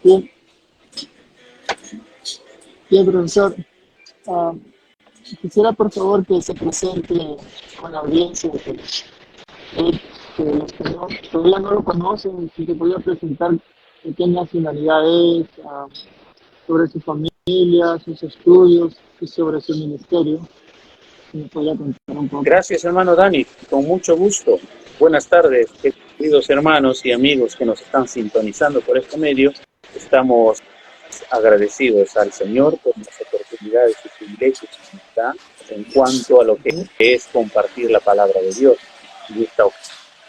Bien, bien, profesor. Ah, quisiera por favor que se presente con la audiencia que los que todavía no lo conocen, si se podía presentar de qué nacionalidad es, sobre su familia, sus estudios y sobre su ministerio. Si me podía contar un poco. Gracias, hermano Dani, con mucho gusto. Buenas tardes, queridos hermanos y amigos que nos están sintonizando por este medio. Estamos agradecidos al Señor por las oportunidades y privilegios que nos da en cuanto a lo que es compartir la palabra de Dios. En esta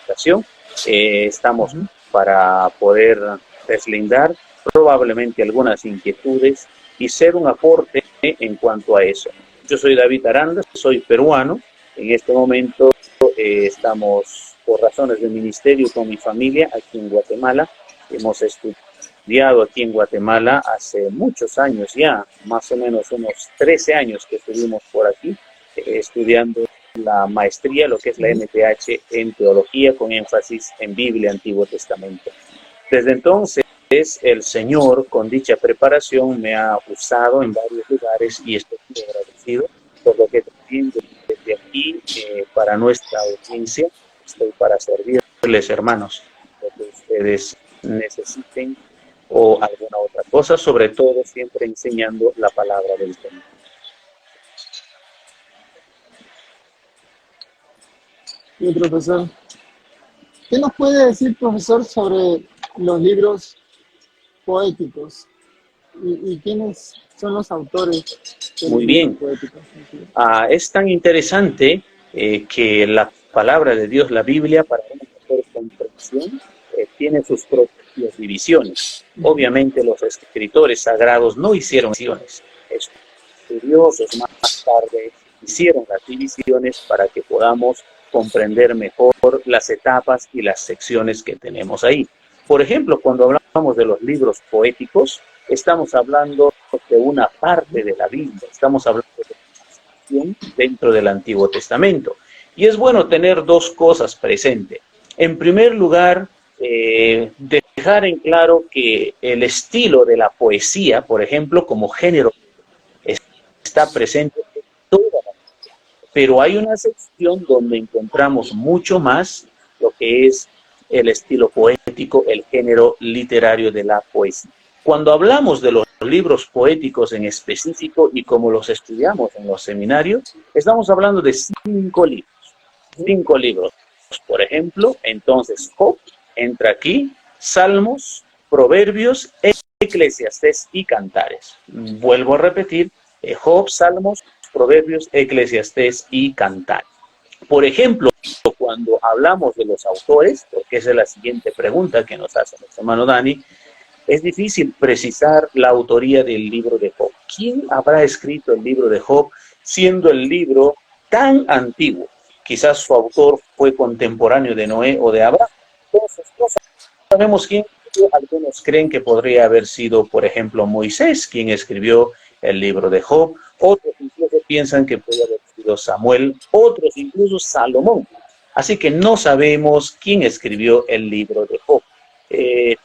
ocasión estamos para poder deslindar probablemente algunas inquietudes y ser un aporte en cuanto a eso. Yo soy David Aranda, soy peruano. En este momento estamos por razones de ministerio con mi familia aquí en Guatemala. Hemos estudiado aquí en Guatemala hace muchos años ya, más o menos unos 13 años que estuvimos por aquí estudiando la maestría, lo que es la MPH en teología con énfasis en Biblia, Antiguo Testamento. Desde entonces, el Señor, con dicha preparación, me ha usado en varios lugares y estoy muy agradecido por lo que también desde aquí, para nuestra audiencia, estoy para servirles, hermanos, lo que ustedes necesiten o alguna otra cosa, sobre todo siempre enseñando la palabra del Señor. Sí, profesor. ¿Qué nos puede decir, profesor, sobre los libros poéticos? ¿Y quiénes son los autores de los Muy libros bien. poéticos? Es tan interesante que la palabra de Dios, la Biblia, para una mejor comprensión, tiene sus propias divisiones. Obviamente los escritores sagrados no hicieron divisiones. Estudiosos más tarde hicieron las divisiones para que podamos comprender mejor las etapas y las secciones que tenemos ahí. Por ejemplo, cuando hablamos de los libros poéticos, estamos hablando de una parte de la Biblia, estamos hablando de dentro del Antiguo Testamento. Y es bueno tener dos cosas presentes. En primer lugar, dejar en claro que el estilo de la poesía, por ejemplo, como género, está presente en toda la Biblia. Pero hay una sección donde encontramos mucho más lo que es el estilo poético, el género literario de la poesía. Cuando hablamos de los libros poéticos en específico y como los estudiamos en los seminarios, estamos hablando de 5 libros. 5 libros. Por ejemplo, entonces Job entra aquí, Salmos, Proverbios, Eclesiastés y Cantares. Vuelvo a repetir, Job, Salmos, Proverbios, Eclesiastés y Cantares. Por ejemplo, cuando hablamos de los autores, porque esa es la siguiente pregunta que nos hace nuestro hermano Dani, es difícil precisar la autoría del libro de Job. ¿Quién habrá escrito el libro de Job siendo el libro tan antiguo? Quizás su autor fue contemporáneo de Noé o de Abraham. Entonces, no sabemos quién. Algunos creen que podría haber sido, por ejemplo, Moisés quien escribió el libro de Job. Otros incluso piensan que puede haber sido Samuel. Otros incluso Salomón. Así que no sabemos quién escribió el libro de Job.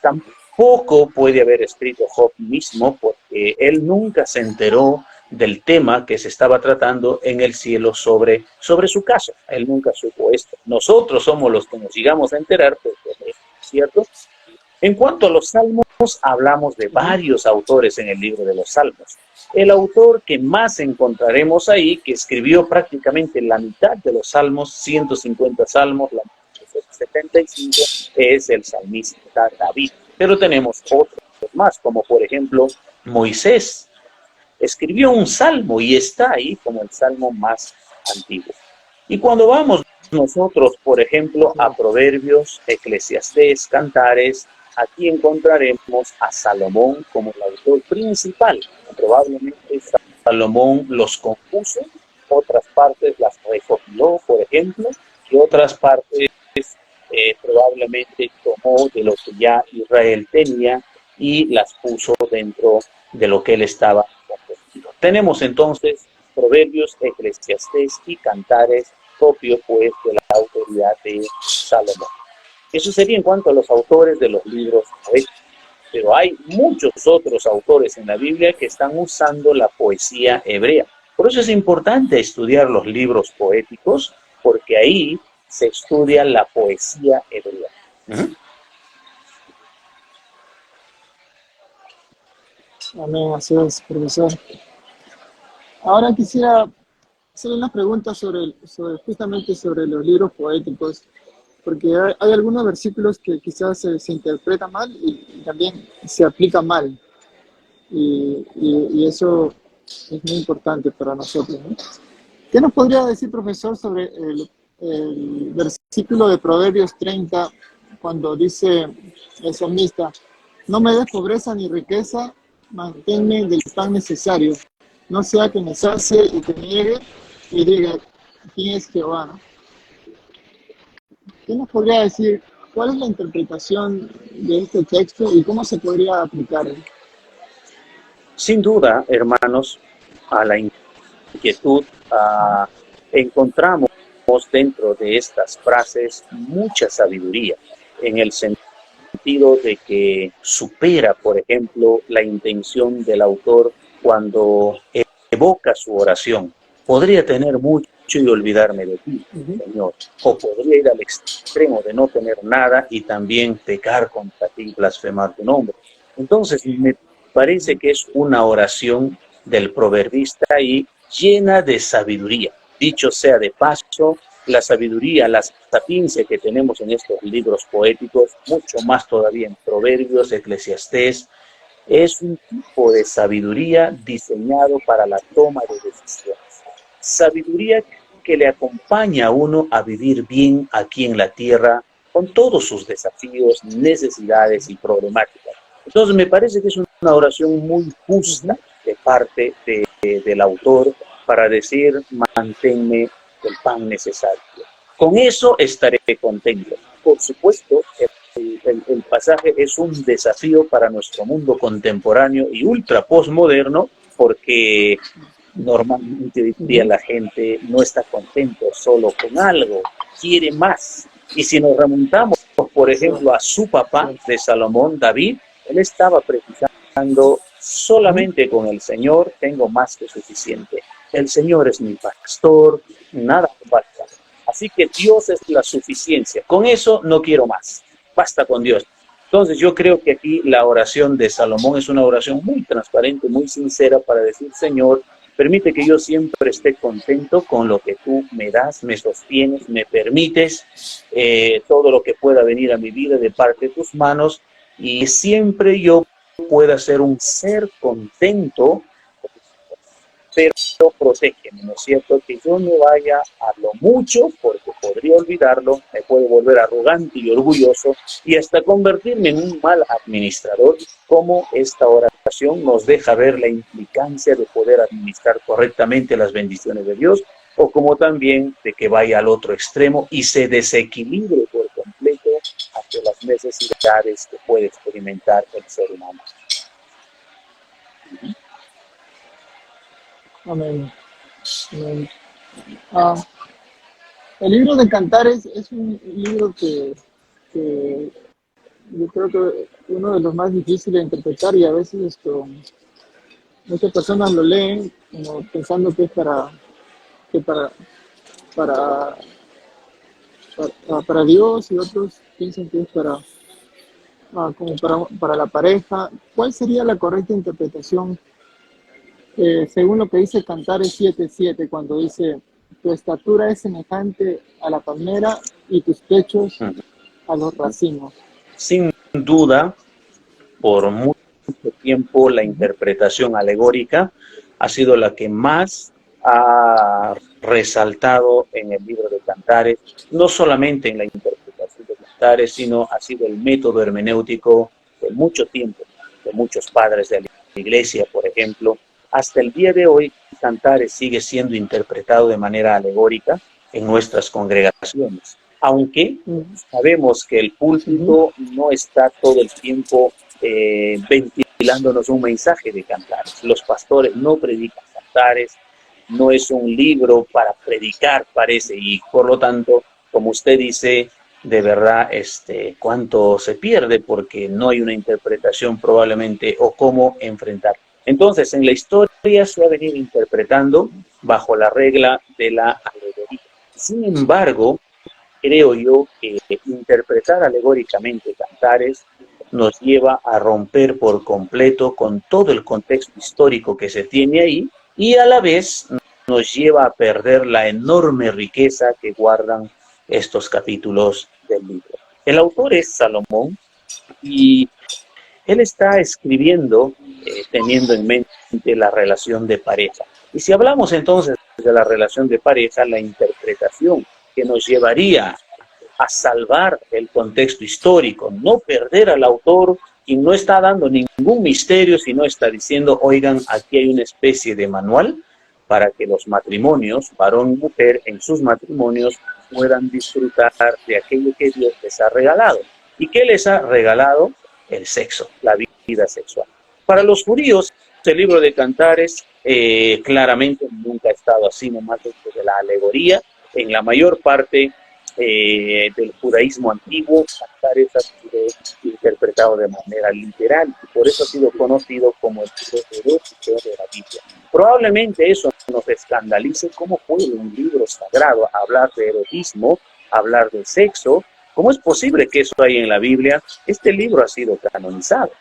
Tampoco puede haber escrito Job mismo porque él nunca se enteró del tema que se estaba tratando en el cielo sobre su caso. Él nunca supo esto. Nosotros somos los que nos llegamos a enterar, ¿cierto? En cuanto a los salmos, hablamos de varios autores en el libro de los salmos. El autor que más encontraremos ahí, que escribió prácticamente la mitad de los salmos, 150 salmos, la 75, es el salmista David. Pero tenemos otros más, como por ejemplo Moisés. Escribió un salmo y está ahí como el salmo más antiguo. Y cuando vamos nosotros, por ejemplo, a Proverbios, Eclesiastés, Cantares, aquí encontraremos a Salomón como el autor principal. Probablemente Salomón los compuso, otras partes las recopiló, por ejemplo, y otras partes probablemente tomó de lo que ya Israel tenía y las puso dentro de lo que él estaba compuesto. Tenemos entonces Proverbios, Eclesiastés y Cantares, propio pues de la autoridad de Salomón. Eso sería en cuanto a los autores de los libros poéticos. pero hay muchos otros autores en la Biblia que están usando la poesía hebrea. Por eso es importante estudiar los libros poéticos, porque ahí se estudia la poesía hebrea. Amén, así es, profesor. Ahora quisiera hacer una pregunta justamente sobre los libros poéticos, porque hay algunos versículos que quizás se interpretan mal y también se aplican mal, y eso es muy importante para nosotros, ¿no? ¿Qué nos podría decir, profesor, sobre el versículo de Proverbios 30, cuando dice el salmista: no me des pobreza ni riqueza, manténme del pan necesario, no sea que me sacie y te niegue y diga, ¿quién es Jehová?, ¿no? ¿Qué nos podría decir? ¿Cuál es la interpretación de este texto y cómo se podría aplicar? Sin duda, hermanos, a la inquietud, encontramos dentro de estas frases mucha sabiduría, en el sentido de que supera, por ejemplo, la intención del autor cuando evoca su oración. Podría tener mucho y olvidarme de ti, Señor, o podría ir al extremo de no tener nada y también pecar contra ti y blasfemar tu nombre. Entonces, me parece que es una oración del proverbista y llena de sabiduría. Dicho sea de paso, la sabiduría, la sapiencia que tenemos en estos libros poéticos, mucho más todavía en Proverbios, Eclesiastés, es un tipo de sabiduría diseñado para la toma de decisiones. Sabiduría que le acompaña a uno a vivir bien aquí en la tierra, con todos sus desafíos, necesidades y problemáticas. Entonces me parece que es una oración muy justa de parte del autor para decir, manténme el pan necesario. Con eso estaré contento. Por supuesto, el pasaje es un desafío para nuestro mundo contemporáneo y ultra postmoderno, porque normalmente hoy día la gente no está contento solo con algo, quiere más. Y si nos remontamos, por ejemplo, a su papá de Salomón, David, él estaba precisando, solamente con el Señor tengo más que suficiente. El Señor es mi pastor, nada me falta. Así que Dios es la suficiencia. Con eso no quiero más. Basta con Dios. Entonces yo creo que aquí la oración de Salomón es una oración muy transparente, muy sincera para decir, Señor, permite que yo siempre esté contento con lo que tú me das, me sostienes, me permites, todo lo que pueda venir a mi vida de parte de tus manos, y siempre yo pueda ser un ser contento, pero protégeme, ¿no es cierto? Que yo no vaya a lo mucho, porque podría olvidarlo, me puedo volver arrogante y orgulloso y hasta convertirme en un mal administrador, como esta oración nos deja ver la implicancia de poder administrar correctamente las bendiciones de Dios, o como también de que vaya al otro extremo y se desequilibre por completo ante las necesidades que puede experimentar el ser humano. Amén. Amén. El libro de Cantares es un libro que yo creo que uno de los más difíciles de interpretar, y a veces muchas personas lo leen como pensando que es para, para, para Dios, y otros piensan que es como para la pareja. ¿Cuál sería la correcta interpretación según lo que dice Cantares 7:7, cuando dice: tu estatura es semejante a la palmera y tus pechos a los racimos? Sin duda, por mucho tiempo la interpretación alegórica ha sido la que más ha resaltado en el libro de Cantares, no solamente en la interpretación de Cantares, sino ha sido el método hermenéutico de mucho tiempo, de muchos padres de la iglesia, por ejemplo. Hasta el día de hoy, Cantares sigue siendo interpretado de manera alegórica en nuestras congregaciones, aunque sabemos que el púlpito no está todo el tiempo ventilándonos un mensaje de Cantares. Los pastores no predican Cantares, no es un libro para predicar, parece, y por lo tanto, como usted dice, de verdad cuánto se pierde porque no hay una interpretación probablemente o cómo enfrentar. Entonces, en la historia se ha venido interpretando bajo la regla de la alegoría. Sin embargo, creo yo que interpretar alegóricamente Cantares nos lleva a romper por completo con todo el contexto histórico que se tiene ahí y a la vez nos lleva a perder la enorme riqueza que guardan estos capítulos del libro. El autor es Salomón y él está escribiendo teniendo en mente la relación de pareja. Y si hablamos entonces de la relación de pareja, la interpretación que nos llevaría a salvar el contexto histórico, no perder al autor y no está dando ningún misterio, sino está diciendo, oigan, aquí hay una especie de manual para que los matrimonios, varón y mujer, en sus matrimonios puedan disfrutar de aquello que Dios les ha regalado. ¿Y qué les ha regalado? El sexo, la vida sexual. Para los judíos, el libro de Cantares claramente nunca ha estado así, nomás dentro de la alegoría. En la mayor parte del judaísmo antiguo, Cantares ha sido interpretado de manera literal y por eso ha sido conocido como el libro erótico de la Biblia. Probablemente eso nos escandalice. ¿Cómo puede un libro sagrado hablar de erotismo, hablar de sexo? ¿Cómo es posible que eso haya en la Biblia? Este libro ha sido canonizado.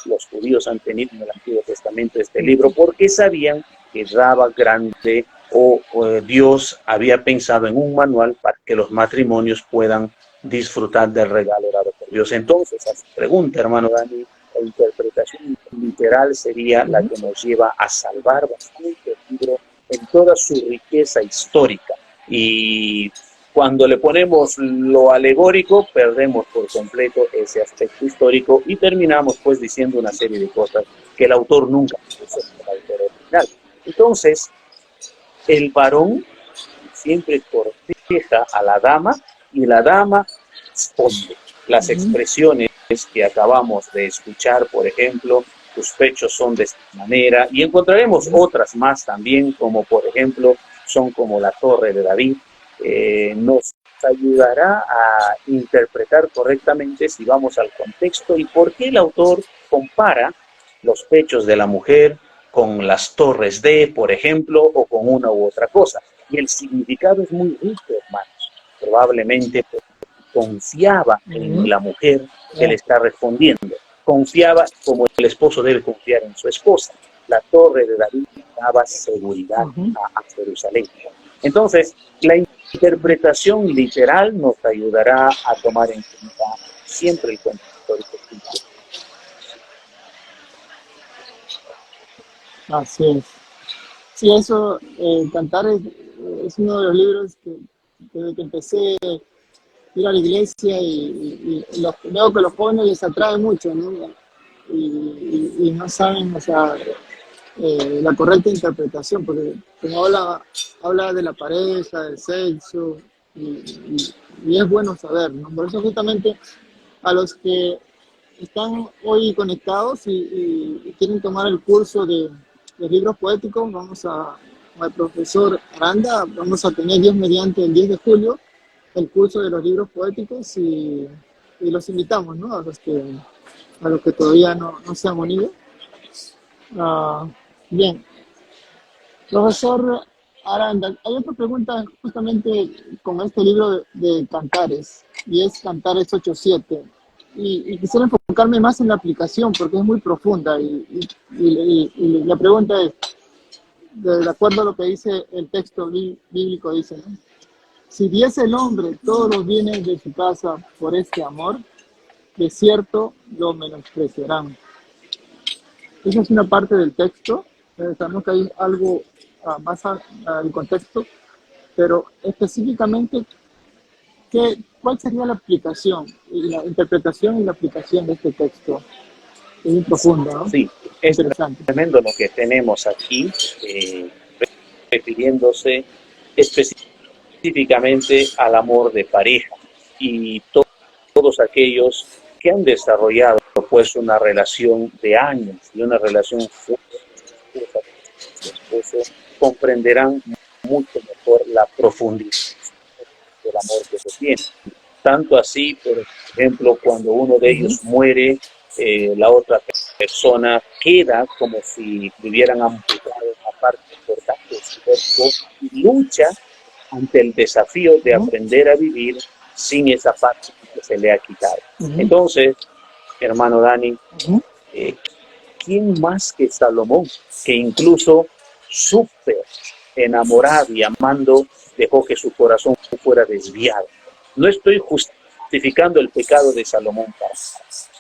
Los judíos han tenido en el Antiguo Testamento este libro porque sabían que daba grande o Dios había pensado en un manual para que los matrimonios puedan disfrutar del regalo dado por Dios. Entonces, a su pregunta, hermano Dani, la interpretación literal sería la que nos lleva a salvar bastante el libro en toda su riqueza histórica. Y cuando le ponemos lo alegórico, perdemos por completo ese aspecto histórico y terminamos pues diciendo una serie de cosas que el autor nunca hizo, el autor original. Entonces, el varón siempre corteja a la dama y la dama responde. Las expresiones que acabamos de escuchar, por ejemplo, tus pechos son de esta manera, y encontraremos otras más también, como por ejemplo, son como la torre de David, nos ayudará a interpretar correctamente si vamos al contexto y por qué el autor compara los pechos de la mujer con las torres de, por ejemplo, o con una u otra cosa. Y el significado es muy rico, hermanos. Probablemente confiaba en la mujer que le está respondiendo. Confiaba como el esposo debe confiar en su esposa. La torre de David daba seguridad a Jerusalén. Entonces, la interpretación literal nos ayudará a tomar en cuenta siempre el contexto histórico. Así es. Sí, eso, Cantares es uno de los libros que desde que empecé a ir a la iglesia veo que los jóvenes les atrae mucho, ¿no? Y no saben, o sea, la correcta interpretación, porque como habla de la pareja, del sexo, y es bueno saber, ¿no? Por eso justamente a los que están hoy conectados y quieren tomar el curso de libros poéticos, al profesor Aranda, vamos a tener Dios mediante el 10 de julio, el curso de los libros poéticos y los invitamos, ¿no? A los que todavía no se han unido. Bien, profesor Aranda, hay otra pregunta justamente con este libro de Cantares, y es Cantares 8:7. Y quisiera enfocarme más en la aplicación porque es muy profunda y la pregunta es, de acuerdo a lo que dice el texto bíblico, dice, ¿no? Si diese el hombre todos los bienes de su casa por este amor, de cierto lo menospreciarán. Esa es una parte del texto. Sabemos que hay algo más al contexto, pero específicamente, ¿cuál sería la aplicación, y la interpretación y la aplicación de este texto? Es muy profundo, ¿no? Sí, es tremendo lo que tenemos aquí, refiriéndose específicamente al amor de pareja y todos aquellos que han desarrollado pues una relación de años y una relación fuerte con su esposo comprenderán mucho mejor la profundidad del amor que se tiene. Tanto así, por ejemplo, cuando uno de ellos muere, la otra persona queda como si le hubieran amputado una parte importante de su cuerpo y lucha ante el desafío de aprender a vivir sin esa parte que se le ha quitado. Entonces, hermano Dani, ¿quién más que Salomón, que incluso súper enamorado y amando, dejó que su corazón fuera desviado? No estoy justificando el pecado de Salomón,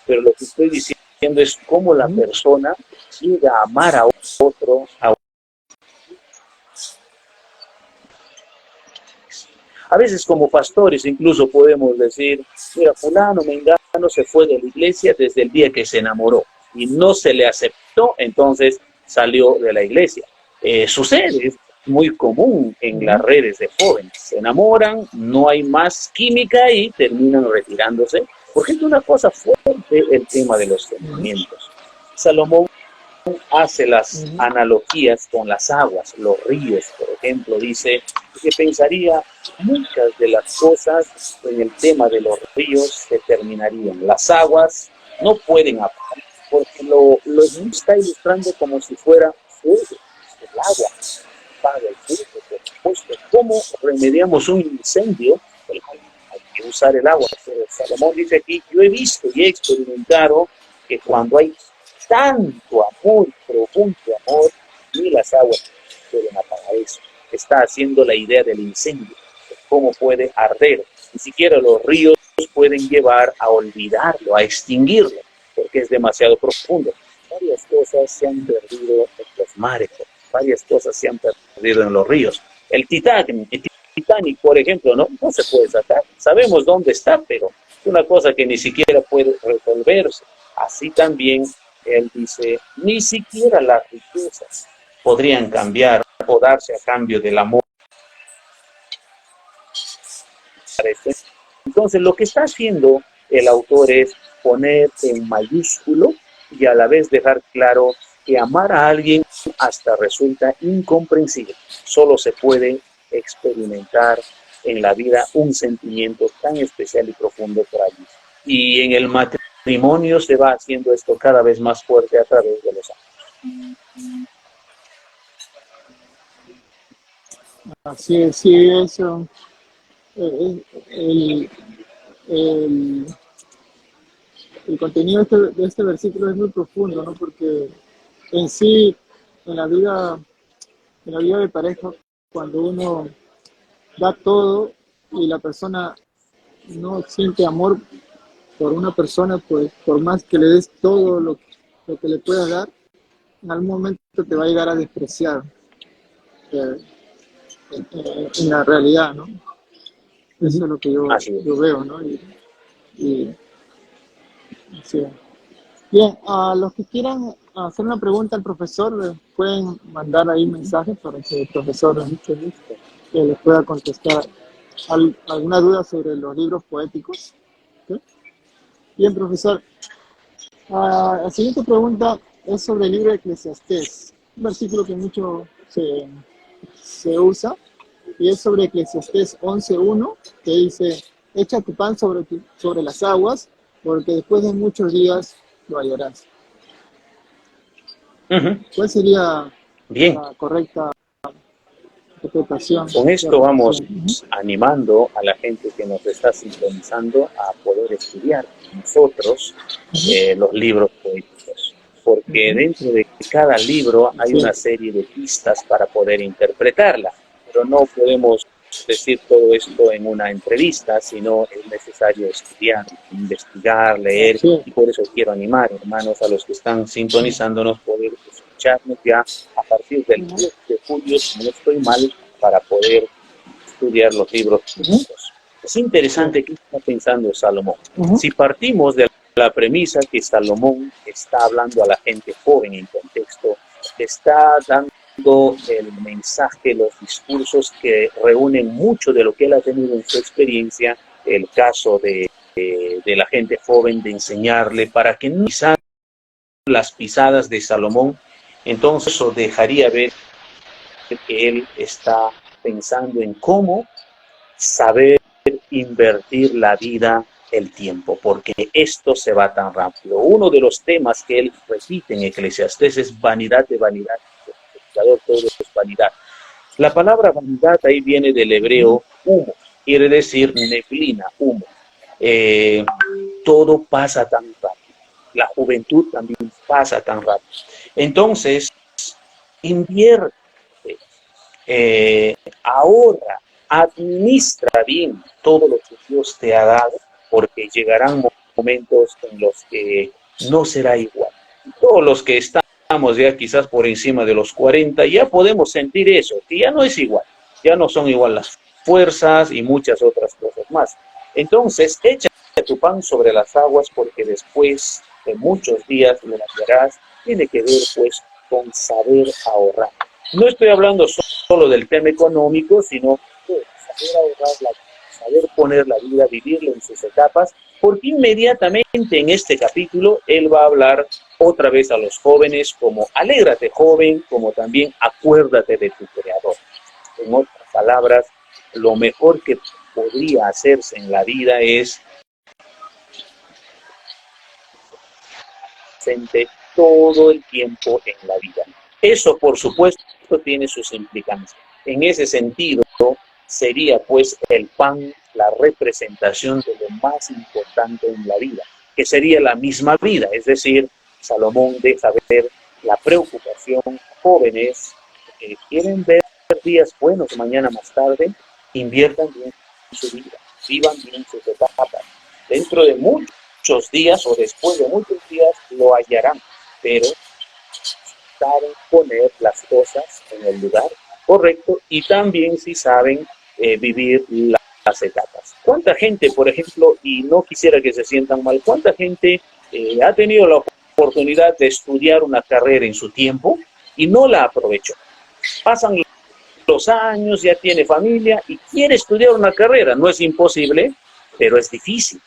pero lo que estoy diciendo es cómo la persona llega a amar a otro, a veces como pastores incluso podemos decir, mira, fulano, mengano se fue de la iglesia desde el día que se enamoró y no se le aceptó, entonces salió de la iglesia. Sucede, es muy común en las redes de jóvenes. Se enamoran, no hay más química y terminan retirándose, porque es una cosa fuerte el tema de los sentimientos. Salomón hace las analogías con las aguas, los ríos, por ejemplo, dice que pensaría muchas de las cosas en el tema de los ríos se terminarían. Las aguas no pueden apagar, porque lo está ilustrando como si fuera fuego, el agua para el fuego, por supuesto. ¿Cómo remediamos un incendio? Hay que usar el agua. Pero Salomón dice aquí, yo he visto y he experimentado que cuando hay tanto amor, profundo amor, ni las aguas pueden apagar eso. Está haciendo la idea del incendio, de cómo puede arder. Ni siquiera los ríos pueden llevar a olvidarlo, a extinguirlo, porque es demasiado profundo. Varias cosas se han perdido en los mares, varias cosas se han perdido en los ríos. El Titanic, por ejemplo, no se puede sacar. Sabemos dónde está, pero es una cosa que ni siquiera puede resolverse. Así también él dice, ni siquiera las riquezas podrían cambiar o darse a cambio del amor. Entonces, lo que está haciendo el autor es poner en mayúsculo y a la vez dejar claro que amar a alguien hasta resulta incomprensible. Solo se puede experimentar en la vida un sentimiento tan especial y profundo por allí. Y en el matrimonio se va haciendo esto cada vez más fuerte a través de los años. Así es, sí, eso. El, el, el contenido de este versículo es muy profundo, ¿no? Porque en sí, en la vida, en la vida de pareja, cuando uno da todo y la persona no siente amor por una persona, pues por más que le des todo lo que le puedas dar, en algún momento te va a llegar a despreciar en la realidad, ¿no? Eso es lo que yo veo, ¿no? Y sí. Bien, a los que quieran hacer una pregunta al profesor, pueden mandar ahí mensajes para que el profesor les pueda contestar alguna duda sobre los libros poéticos. ¿Sí? Bien, profesor. La siguiente pregunta es sobre el libro de Eclesiastés, un versículo que mucho se usa, y es sobre Eclesiastés 11:1, que dice, echa tu pan sobre las aguas, porque después de muchos días lo hallarás. ¿Cuál sería la correcta interpretación? Con esto vamos animando a la gente que nos está sintonizando a poder estudiar nosotros los libros poéticos, porque dentro de cada libro hay una serie de pistas para poder interpretarla, pero no podemos decir todo esto en una entrevista, sino es necesario estudiar, investigar, leer, y por eso quiero animar, hermanos, a los que están sintonizándonos, poder escucharnos ya a partir del 10 de julio, si no estoy mal, para poder estudiar los libros poéticos. Es interesante qué está pensando Salomón. Si partimos de la premisa que Salomón está hablando a la gente joven en contexto, está dando el mensaje, los discursos que reúnen mucho de lo que él ha tenido en su experiencia, el caso de la gente joven, de enseñarle para que no pisara las pisadas de Salomón, entonces eso dejaría ver que él está pensando en cómo saber invertir la vida, el tiempo, porque esto se va tan rápido. Uno de los temas que él repite en Eclesiastés es vanidad de vanidad. Todo es vanidad. La palabra vanidad ahí viene del hebreo humo, quiere decir neblina, humo. Todo pasa tan rápido. La juventud también pasa tan rápido. Entonces, invierte, ahorra, administra bien todo lo que Dios te ha dado, porque llegarán momentos en los que no será igual. Todos los que estamos ya quizás por encima de los 40, ya podemos sentir eso, que ya no es igual, ya no son igual las fuerzas y muchas otras cosas más. Entonces, echa tu pan sobre las aguas, porque después de muchos días lo hallarás. Tiene que ver pues con saber ahorrar. No estoy hablando solo del tema económico, sino de saber ahorrar la vida, saber poner la vida, vivirlo en sus etapas, porque inmediatamente en este capítulo él va a hablar otra vez a los jóvenes como alégrate joven, como también acuérdate de tu creador. En otras palabras, lo mejor que podría hacerse en la vida es presente todo el tiempo en la vida. Eso, por supuesto, tiene sus implicancias. En ese sentido, sería pues el pan la representación de lo más importante en la vida, que sería la misma vida. Es decir, Salomón deja ver la preocupación a jóvenes que quieren ver días buenos mañana más tarde, inviertan bien su vida, vivan bien sus etapas. Dentro de muchos días o después de muchos días lo hallarán, pero saben poner las cosas en el lugar correcto y también si saben vivir las etapas. ¿Cuánta gente, por ejemplo, y no quisiera que se sientan mal, cuánta gente ha tenido la oportunidad de estudiar una carrera en su tiempo y no la aprovechó? Pasan los años, ya tiene familia y quiere estudiar una carrera. No es imposible, pero es difícil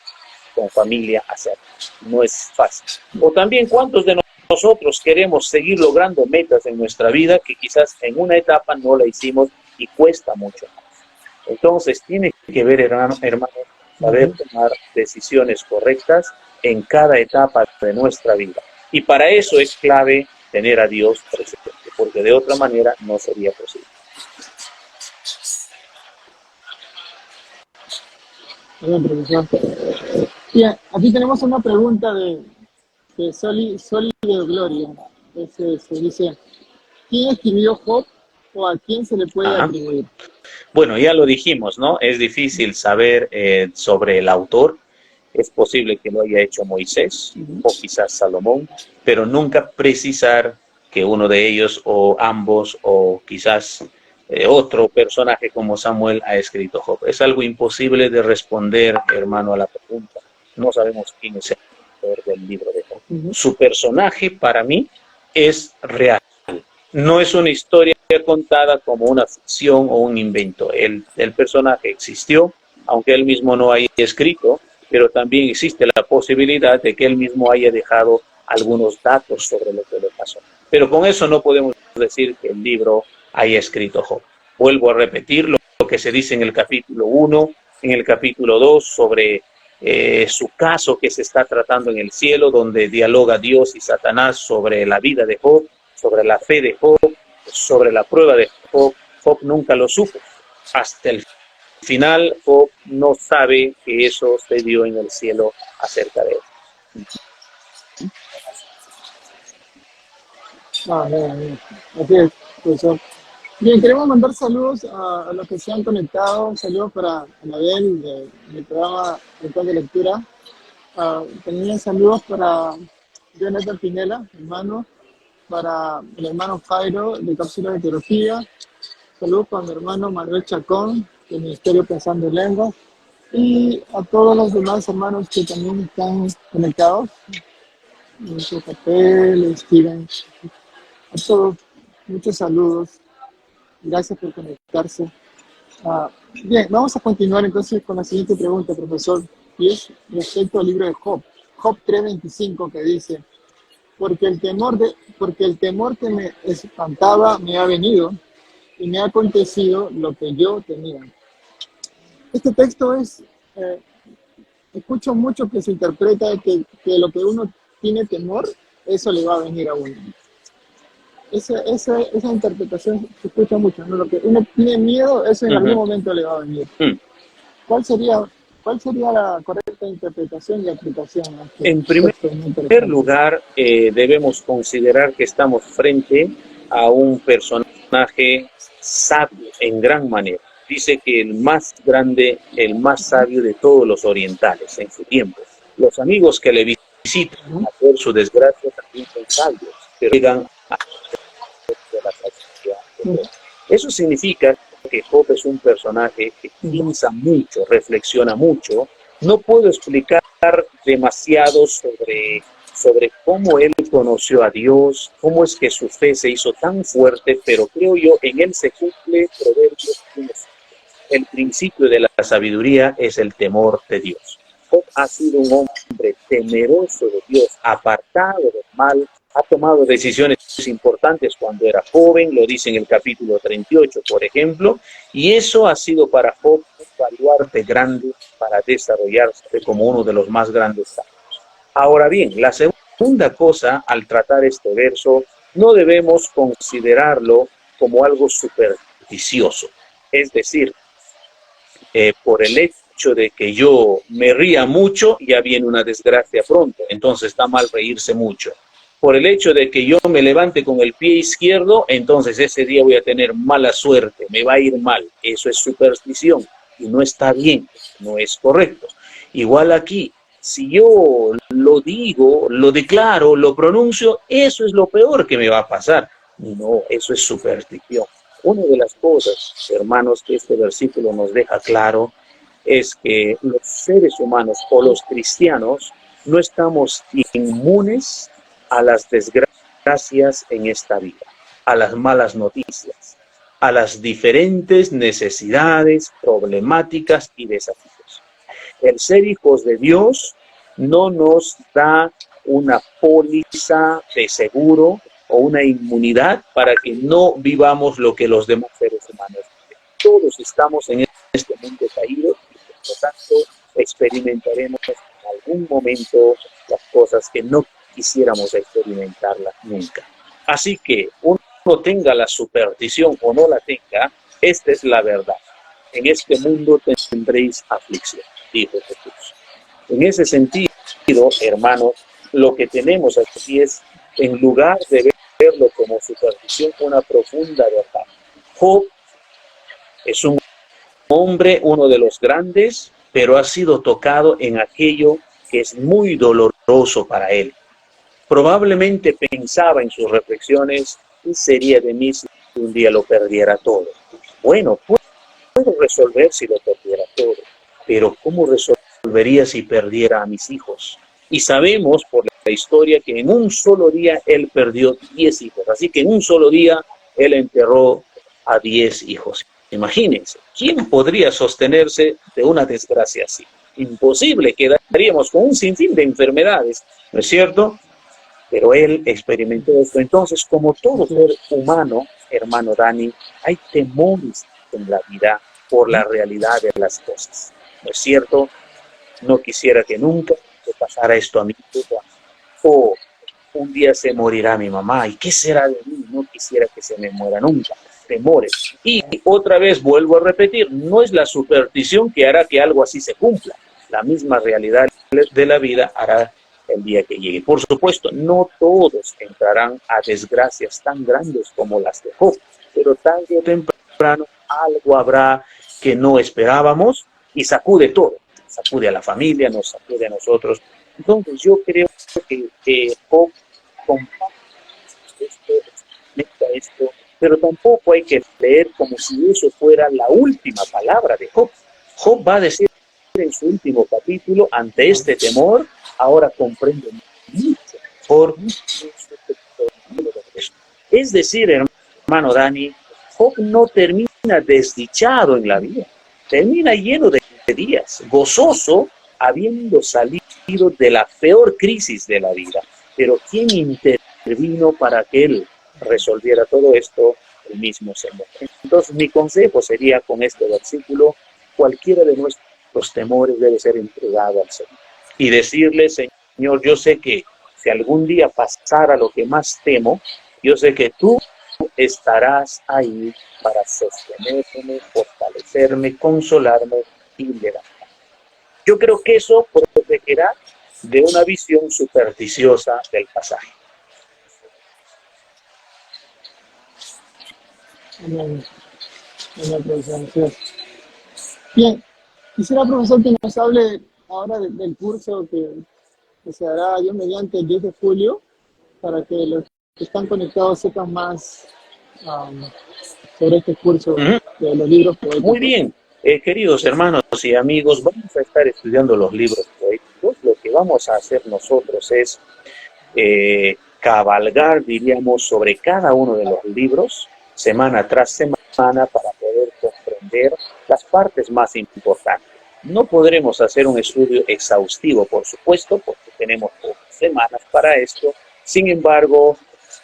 con familia hacerlo. No es fácil. O también, ¿cuántos de nosotros queremos seguir logrando metas en nuestra vida que quizás en una etapa no la hicimos y cuesta mucho más? Entonces, tiene que ver, hermano, saber tomar decisiones correctas en cada etapa de nuestra vida. Y para eso es clave tener a Dios presente, porque de otra manera no sería posible. Bien, profesor. Bien, aquí tenemos una pregunta de Soli de Gloria. Se dice, ¿quién escribió Job o a quién se le puede atribuir? Bueno, ya lo dijimos, ¿no? Es difícil saber sobre el autor. Es posible que lo haya hecho Moisés o quizás Salomón, pero nunca precisar que uno de ellos o ambos o quizás otro personaje como Samuel ha escrito Job. Es algo imposible de responder, hermano, a la pregunta. No sabemos quién es el autor del libro de Job. Su personaje para mí es real. No es una historia contada como una ficción o un invento. El personaje existió, aunque él mismo no haya escrito, pero también existe la posibilidad de que él mismo haya dejado algunos datos sobre lo que le pasó. Pero con eso no podemos decir que el libro haya escrito Job. Vuelvo a repetir lo que se dice en el capítulo 1, en el capítulo 2, sobre su caso que se está tratando en el cielo, donde dialoga Dios y Satanás sobre la vida de Job, sobre la fe de Job, sobre la prueba de Job. Job nunca lo supo. Hasta el final, Job no sabe que eso se dio en el cielo acerca de él. Bien. Así es, profesor. Bien, queremos mandar saludos a los que se han conectado. Saludos para Anabel del programa Ritual de Lectura. También saludos para Jonathan Pinela, hermano, para el hermano Jairo de Cápsulas de Teología. Saludos para mi hermano Manuel Chacón del Ministerio Pensando en Lenguas. Y a todos los demás hermanos que también están conectados. Nuestro papel, Steven. A todos, muchos saludos. Gracias por conectarse. Bien, vamos a continuar entonces con la siguiente pregunta, profesor, y es respecto al libro de Job. Job 3:25, que dice, porque el temor que me espantaba me ha venido y me ha acontecido lo que yo temía. Este texto es eh, escucho mucho que se interpreta que lo que uno tiene temor, eso le va a venir a uno. Esa interpretación se escucha mucho, ¿no? Lo que uno tiene miedo, eso en algún Ujú. momento le va a venir. Mm. ¿Cuál sería, cuál sería la correcta interpretación y aplicación a este En primer texto muy interesante? lugar, debemos considerar que estamos frente a un personaje sabio en gran manera. Dice que el más grande, el más sabio de todos los orientales en su tiempo. Los amigos que le visitan Ujú, a ver su desgracia también son sabios, pero llegan a la sabiduría de ujú, Dios. Eso significa que Job es un personaje que ujú, piensa mucho, reflexiona mucho. No puedo explicar demasiado sobre cómo él conoció a Dios, cómo es que su fe se hizo tan fuerte, pero creo yo en él se cumple Proverbios 1. El principio de la sabiduría es el temor de Dios. Job ha sido un hombre temeroso de Dios, apartado del mal, ha tomado decisiones importantes cuando era joven, lo dice en el capítulo 38, por ejemplo, y eso ha sido para Job un baluarte grande para desarrollarse como uno de los más grandes sabios. Ahora bien, la segunda cosa al tratar este verso, no debemos considerarlo como algo supersticioso. Es decir, por el hecho de que yo me ría mucho, ya viene una desgracia pronto, entonces está mal reírse mucho. Por el hecho de que yo me levante con el pie izquierdo, entonces ese día voy a tener mala suerte, me va a ir mal. Eso es superstición y no está bien, no es correcto. Igual aquí, si yo lo digo, lo declaro, lo pronuncio, eso es lo peor que me va a pasar. No, eso es superstición. Una de las cosas, hermanos, que este versículo nos deja claro es que los seres humanos o los cristianos no estamos inmunes a las desgracias en esta vida, a las malas noticias, a las diferentes necesidades, problemáticas y desafíos. El ser hijos de Dios no nos da una póliza de seguro o una inmunidad para que no vivamos lo que los demás seres humanos viven. Todos estamos en este mundo caído y por lo tanto experimentaremos en algún momento las cosas que no quisiéramos experimentarlas nunca. Así que uno tenga la superstición o no la tenga, esta es la verdad. En este mundo tendréis aflicción, dijo Jesús. En ese sentido, hermanos, lo que tenemos aquí es, en lugar de verlo como superstición, una profunda verdad. Job es un hombre, uno de los grandes, pero ha sido tocado en aquello que es muy doloroso para él. Probablemente pensaba en sus reflexiones, ¿qué sería de mí si un día lo perdiera todo? Bueno, puedo resolver si lo perdiera todo, pero ¿cómo resolvería si perdiera a mis hijos? Y sabemos por la historia que en un solo día él perdió 10 hijos, así que en un solo día él enterró a 10 hijos. Imagínense, ¿quién podría sostenerse de una desgracia así? Imposible, quedaríamos con un sinfín de enfermedades, ¿no es cierto? Pero él experimentó esto. Entonces, como todo así ser es. humano, hermano Dani, hay temores en la vida por la realidad de las cosas. ¿No es cierto? No quisiera que nunca se pasara esto a mí. O un día se morirá mi mamá. ¿Y qué será de mí? No quisiera que se me muera nunca. Temores. Y otra vez vuelvo a repetir, no es la superstición que hará que algo así se cumpla. La misma realidad de la vida hará el día que llegue. Por supuesto, no todos entrarán a desgracias tan grandes como las de Job, pero tarde o temprano algo habrá que no esperábamos y sacude todo, sacude a la familia, nos sacude a nosotros. Entonces yo creo que Job comparte esto, experimenta esto, pero tampoco hay que leer como si eso fuera la última palabra de Job. Job va a decir en su último capítulo, ante este temor, ahora comprendo mucho mejor. Es decir, hermano Dani, Job no termina desdichado en la vida, termina lleno de días, gozoso, habiendo salido de la peor crisis de la vida. Pero ¿quién intervino para que él resolviera todo esto? El mismo Señor. Entonces mi consejo sería con este versículo, cualquiera de nuestros nuestros temores debe ser entregado al Señor. Y decirle, Señor, yo sé que si algún día pasara lo que más temo, yo sé que tú estarás ahí para sostenerme, fortalecerme, consolarme y levantarme. Yo creo que eso protegerá de una visión supersticiosa del pasaje. Amén. Amén, profesor. Sí. Bien, quisiera, profesor, que nos hable ahora del curso que se hará Dios mediante el 10 de julio, para que los que están conectados sepan más sobre este curso de los libros poéticos. Muy bien, queridos hermanos y amigos, vamos a estar estudiando los libros poéticos. Lo que vamos a hacer nosotros es cabalgar, diríamos, sobre cada uno de los libros, semana tras semana, para poder comprender las partes más importantes. No podremos hacer un estudio exhaustivo, por supuesto, porque tenemos pocas semanas para esto. Sin embargo,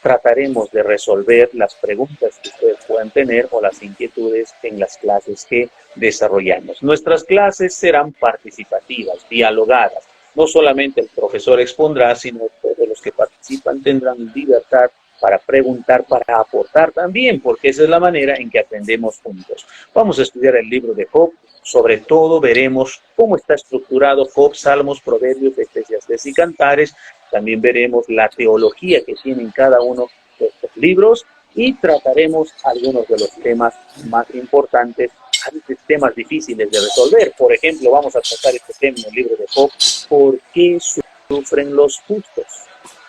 trataremos de resolver las preguntas que ustedes puedan tener o las inquietudes en las clases que desarrollamos. Nuestras clases serán participativas, dialogadas. No solamente el profesor expondrá, sino todos los que participan tendrán libertad para preguntar, para aportar también, porque esa es la manera en que aprendemos juntos. Vamos a estudiar el libro de Job. Sobre todo veremos cómo está estructurado Job, Salmos, Proverbios, Eclesiastés y Cantares. También veremos la teología que tienen cada uno de estos libros y trataremos algunos de los temas más importantes, temas difíciles de resolver. Por ejemplo, vamos a tratar este tema en el libro de Job: ¿por qué sufren los justos?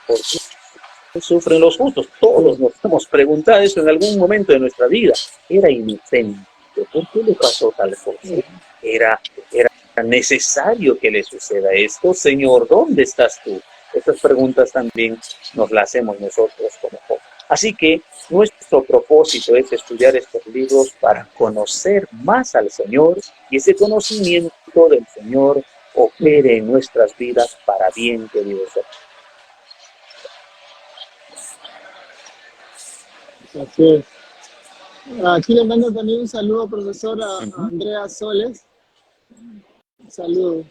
¿Por qué sufren los justos? Todos nos hemos preguntado eso en algún momento de nuestra vida. Era inocente. ¿Por qué le pasó tal cosa? Era necesario que le suceda esto. Señor, ¿dónde estás tú? Estas preguntas también nos las hacemos nosotros como jóvenes. Así que nuestro propósito es estudiar estos libros para conocer más al Señor, y ese conocimiento del Señor opere en nuestras vidas para bien, queridos hermanos. Así es. Aquí le mando también un saludo, profesor, a Andrea Soles. Un saludo.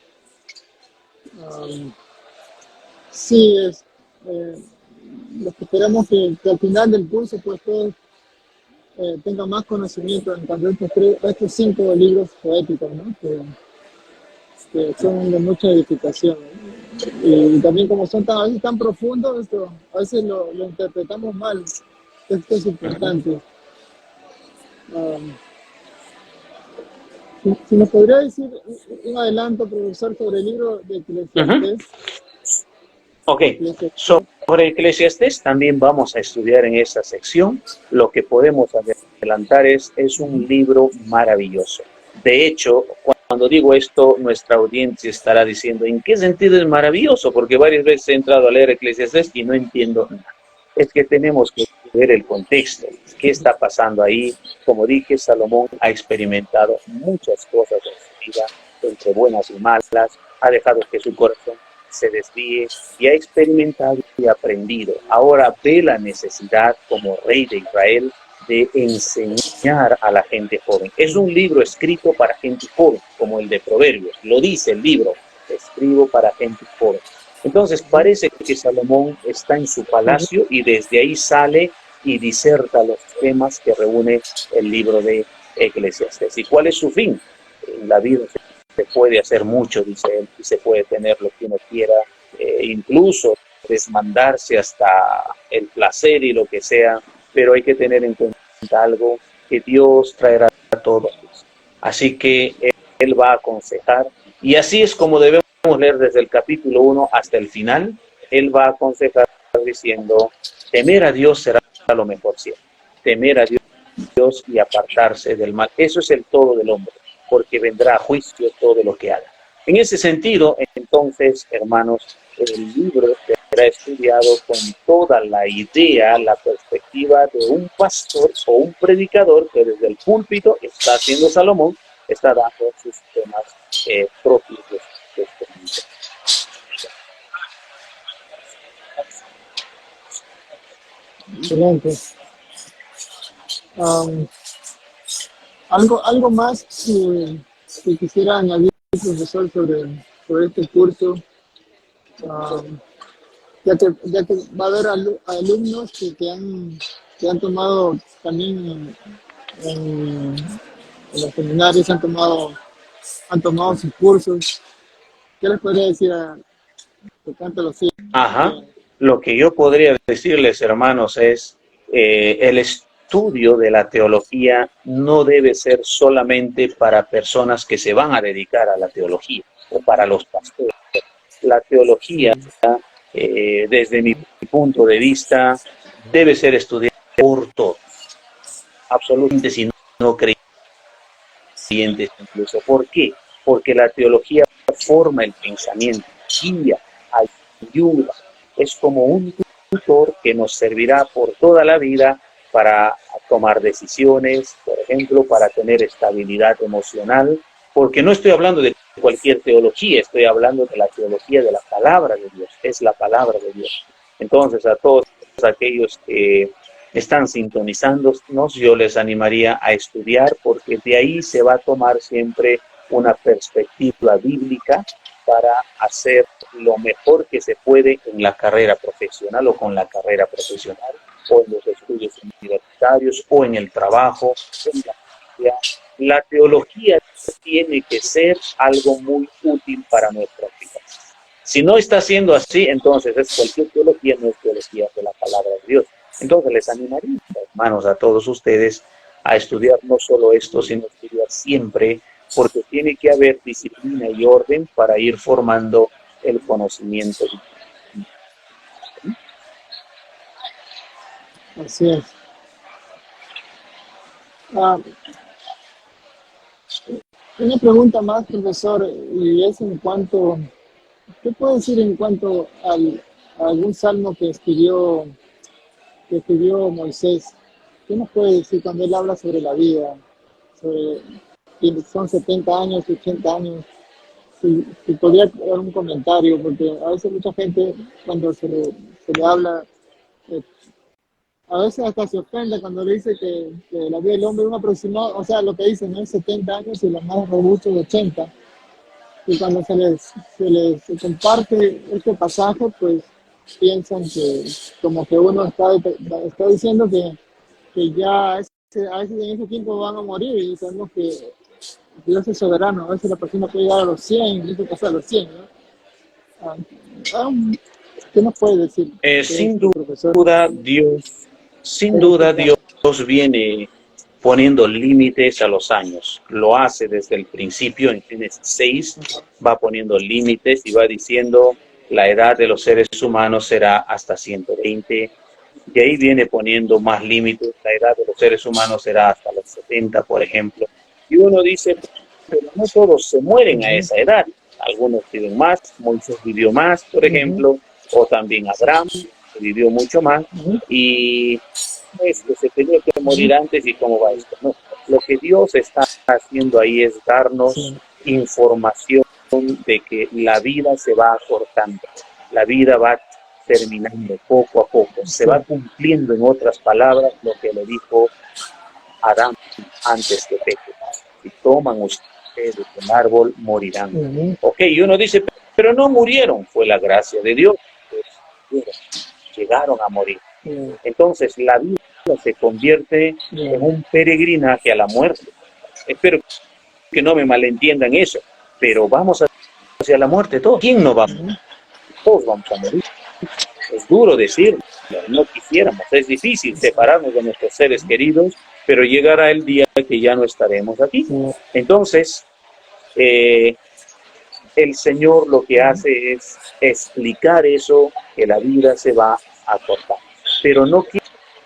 Sí, lo que esperamos que al final del curso pues todos tengan más conocimiento en cuanto a estos 5 libros poéticos, ¿no? Que son de mucha edificación, ¿no? Y también como son a veces tan profundos, a veces lo interpretamos mal. Esto es importante. Si nos podría decir un adelanto, profesor, sobre el libro de Eclesiastés. Ok, sobre Eclesiastés también vamos a estudiar en esta sección. Lo que podemos adelantar es un libro maravilloso. De hecho, cuando digo esto, nuestra audiencia estará diciendo, ¿en qué sentido es maravilloso? Porque varias veces he entrado a leer Eclesiastés y no entiendo nada. Es que tenemos que ver el contexto, qué está pasando ahí. Como dije, Salomón ha experimentado muchas cosas en su vida, entre buenas y malas, ha dejado que su corazón se desvíe y ha experimentado y aprendido. Ahora ve la necesidad como rey de Israel de enseñar a la gente joven. Es un libro escrito para gente joven, como el de Proverbios. Lo dice el libro, escribo para gente joven. Entonces parece que Salomón está en su palacio y desde ahí sale y diserta los temas que reúne el libro de Eclesiastés. ¿Y cuál es su fin? En la vida se puede hacer mucho, dice él, y se puede tener lo que uno quiera, incluso desmandarse hasta el placer y lo que sea, pero hay que tener en cuenta algo, que Dios traerá todo. Así que él va a aconsejar, y así es como debemos leer desde el capítulo 1 hasta el final. Él va a aconsejar diciendo, temer a Dios será lo mejor siempre, temer a Dios y apartarse del mal. Eso es el todo del hombre, porque vendrá a juicio todo lo que haga. En ese sentido, entonces, hermanos, el libro será estudiado con toda la idea, la perspectiva de un pastor o un predicador que desde el púlpito está haciendo Salomón, está dando sus temas propios de este libro. Excelente. Algo más que quisiera añadir, profesor, sobre este curso, ah, ya que va a haber alumnos que han tomado también en los seminarios, han tomado sus cursos. ¿Qué les podría decir a que tanto lo siguen? Ajá. Lo que yo podría decirles, hermanos, es el estudio de la teología no debe ser solamente para personas que se van a dedicar a la teología o para los pastores. La teología, desde mi punto de vista, debe ser estudiada por todos, absolutamente, si no creyentes incluso. ¿Por qué? Porque la teología forma el pensamiento, guía, ayuda, es como un tutor que nos servirá por toda la vida para tomar decisiones, por ejemplo, para tener estabilidad emocional, porque no estoy hablando de cualquier teología, estoy hablando de la teología de la palabra de Dios, es la palabra de Dios. Entonces, a todos aquellos que están sintonizándonos, yo les animaría a estudiar, porque de ahí se va a tomar siempre una perspectiva bíblica para hacer lo mejor que se puede en la carrera profesional o con la carrera profesional, o en los estudios universitarios, o en el trabajo, en la familia. La teología tiene que ser algo muy útil para nuestras vidas. Si no está siendo así, entonces es cualquier teología, no es teología de la palabra de Dios. Entonces les animaría, hermanos, a todos ustedes a estudiar no solo esto, sino estudiar siempre, porque tiene que haber disciplina y orden para ir formando el conocimiento. Así es. Ah, una pregunta más, profesor, y es ¿qué puede decir en cuanto a algún salmo que escribió Moisés? ¿Qué nos puede decir cuando él habla sobre la vida? Sobre que son 70 años, 80 años. Si podría dar un comentario, porque a veces mucha gente, cuando se le habla, eh, a veces hasta se ofende cuando le dice que la vida del hombre es un aproximado, o sea, lo que dicen, ¿no? Es 70 años y los más robustos de 80. Y cuando se les comparte este pasaje, pues piensan que como que uno está diciendo que ya a veces en ese tiempo van a morir, y sabemos que Dios es soberano. A veces la persona puede llegar a los 100, dice que a los 100, ¿no? Ah, ah, ¿Qué nos puede decir de Sin esto, profesor? duda, Dios viene poniendo límites a los años. Lo hace desde el principio, en Génesis 6, va poniendo límites y va diciendo la edad de los seres humanos será hasta 120. Y ahí viene poniendo más límites, la edad de los seres humanos será hasta los 70, por ejemplo. Y uno dice, pero no todos se mueren a esa edad. Algunos viven más, Moisés vivió más, por ejemplo, o también Abraham, que vivió mucho más, y es que se tenía que morir antes. ¿Y cómo va esto? No, lo que Dios está haciendo ahí es darnos información de que la vida se va acortando, la vida va terminando poco a poco, se va cumpliendo, en otras palabras, lo que le dijo Adán antes que peque: si toman ustedes un árbol, morirán. Ok, y uno dice, pero no murieron, fue la gracia de Dios, pues, llegaron a morir. Entonces la vida se convierte en un peregrinaje a la muerte. Espero que no me malentiendan eso, pero vamos hacia la muerte todos. ¿Quién no va a morir? Todos vamos a morir. Es duro decirlo, no quisiéramos, es difícil separarnos de nuestros seres queridos, pero llegará el día que ya no estaremos aquí. Entonces, el Señor lo que hace es explicar eso, que la vida se va a cortar. Pero no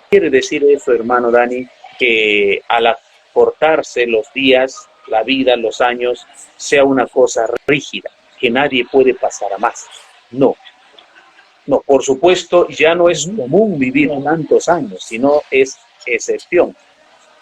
quiere decir eso, hermano Dani, que al acortarse los días, la vida, los años, sea una cosa rígida, que nadie puede pasar a más. No. No, por supuesto, ya no es común vivir tantos años, sino es excepción.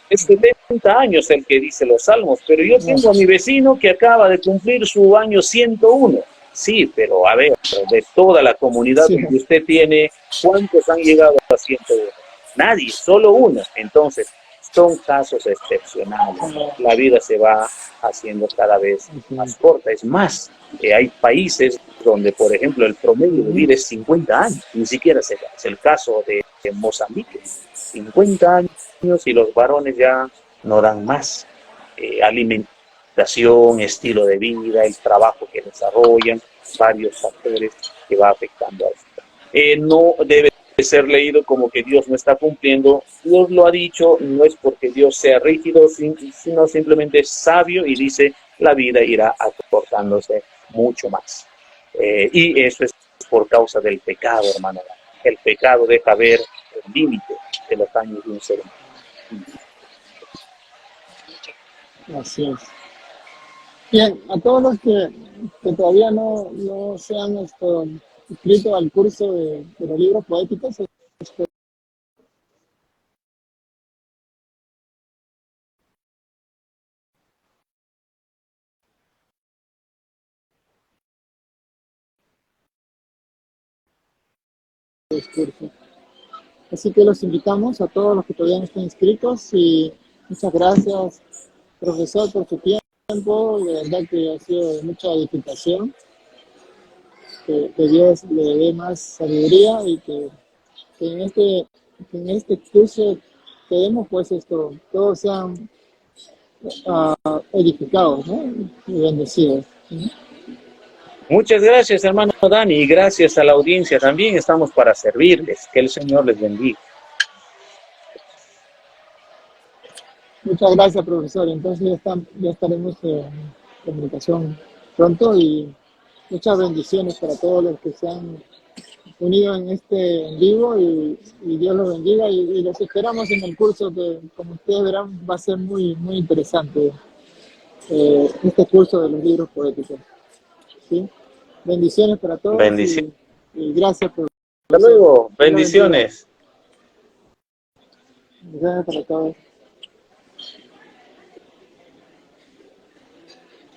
Es 70 años el que dice los salmos, pero yo tengo a mi vecino que acaba de cumplir su año 101. Sí, pero a ver, de toda la comunidad que usted tiene, ¿cuántos han llegado a 101? Nadie, solo uno. Entonces, son casos excepcionales. La vida se va haciendo cada vez más corta. Es más, hay países donde, por ejemplo, el promedio de vida es 50 años, ni siquiera se da. Es el caso de Mozambique, 50 años y los varones ya no dan más. Alimentación, estilo de vida, el trabajo que desarrollan, varios factores que va afectando a esto. No debe ser leído como que Dios no está cumpliendo. Dios lo ha dicho, no es porque Dios sea rígido, sino simplemente es sabio y dice la vida irá acortándose mucho más. Y eso es por causa del pecado, hermano. El pecado deja ver el límite de los años de un ser humano. Así es. Bien, a todos los que todavía no se han inscrito al curso de los libros poéticos, curso. Así que los invitamos a todos los que todavía no están inscritos y muchas gracias, profesor, por su tiempo. De verdad que ha sido de mucha edificación. Que Dios le dé más sabiduría y que en este curso queremos pues todos sean edificados, ¿no? Y bendecidos, ¿no? Muchas gracias, hermano Dani, y gracias a la audiencia. También estamos para servirles. Que el Señor les bendiga. Muchas gracias, profesor. Entonces ya estaremos en comunicación pronto y muchas bendiciones para todos los que se han unido en este en vivo y Dios los bendiga y los esperamos en el curso que, como ustedes verán, va a ser muy, muy interesante este curso de los libros poéticos. ¿Sí? Bendiciones para todos Bendiciones. y gracias por... Hasta luego. Bendiciones. Bendiciones para todos.